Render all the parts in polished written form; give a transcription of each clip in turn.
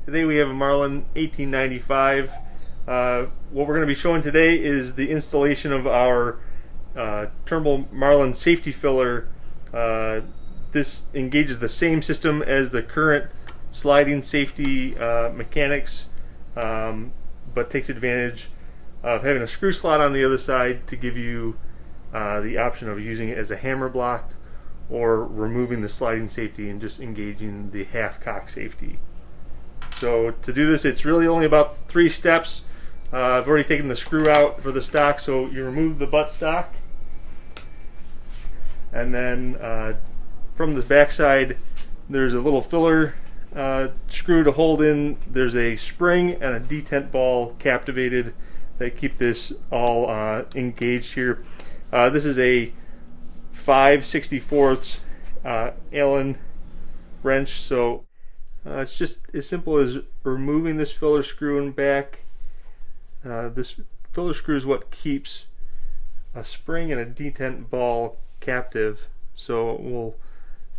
Today we have a Marlin 1895. What we're going to be showing today is the installation of our Turnbull Marlin safety filler. This engages the same system as the current sliding safety mechanics, but takes advantage of having a screw slot on the other side to give you the option of using it as a hammer block or removing the sliding safety and just engaging the half cock safety. So to do this, it's really only about 3 steps. I've already taken the screw out for the stock, so you remove the butt stock, and then from the back side there's a little filler screw to hold in. There's a spring and a detent ball captivated that keep this all engaged here. This is a 5/64 Allen wrench, so it's just as simple as removing this filler screw and back. This filler screw is what keeps a spring and a detent ball captive. So we'll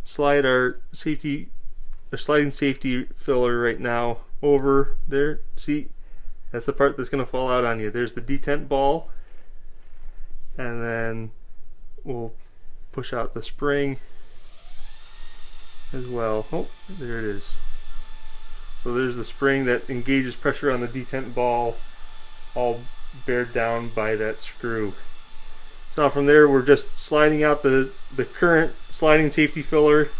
slide our sliding safety filler right now over there. See, that's the part that's going to fall out on you. There's the detent ball, and then we'll push out the spring as well. Oh, there it is. So there's the spring that engages pressure on the detent ball, all bared down by that screw. So now from there we're just sliding out the current sliding safety filler.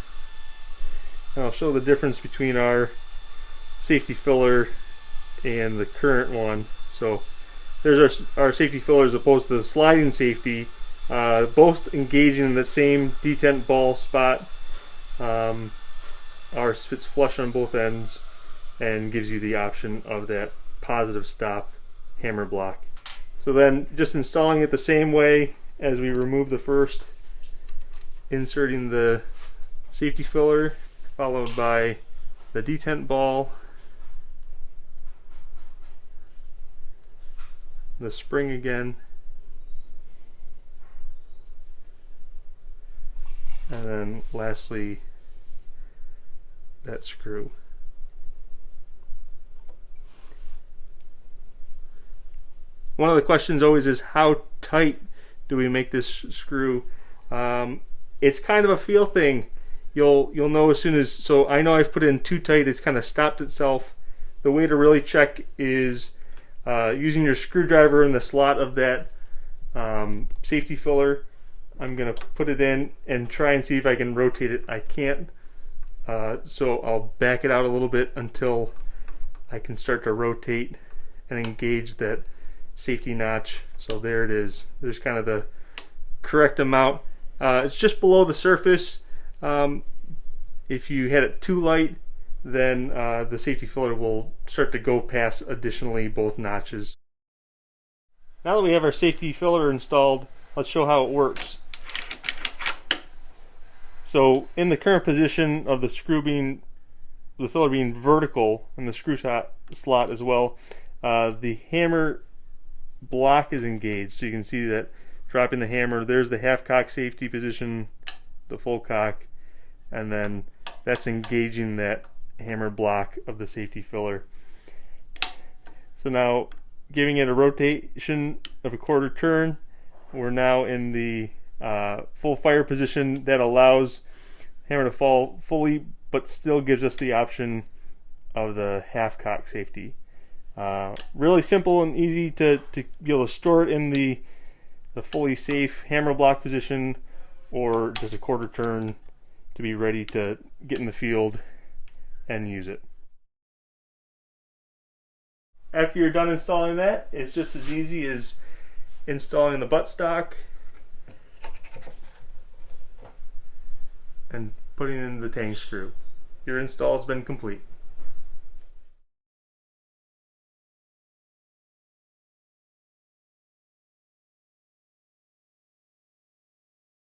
And I'll show the difference between our safety filler and the current one. So there's our safety filler as opposed to the sliding safety, both engaging in the same detent ball spot. Ours fits flush on both ends and gives you the option of that positive stop hammer block. So then just installing it the same way as we remove the first, inserting the safety filler followed by the detent ball, the spring again, and then lastly that screw. One of the questions always is, how tight do we make this screw? It's kind of a feel thing. You'll know as soon as, so I know I've put it in too tight, it's kind of stopped itself. The way to really check is using your screwdriver in the slot of that safety filler. I'm going to put it in and try and see if I can rotate it. I can't, so I'll back it out a little bit until I can start to rotate and engage that safety notch. So there it is. There's kind of the correct amount. It's just below the surface. If you had it too light, then the safety filler will start to go past additionally both notches. Now that we have our safety filler installed, let's show how it works. So in the current position of the filler being vertical and the screw slot as well, the hammer block is engaged. So you can see that dropping the hammer, there's the half cock safety position, the full cock, and then that's engaging that hammer block of the safety filler. So now giving it a rotation of a quarter turn, we're now in the full fire position that allows hammer to fall fully but still gives us the option of the half cock safety. Really simple and easy to be able to store it in the fully safe hammer block position, or just a quarter turn to be ready to get in the field and use it. After you're done installing that, it's just as easy as installing the buttstock and putting in the tang screw. Your install has been complete.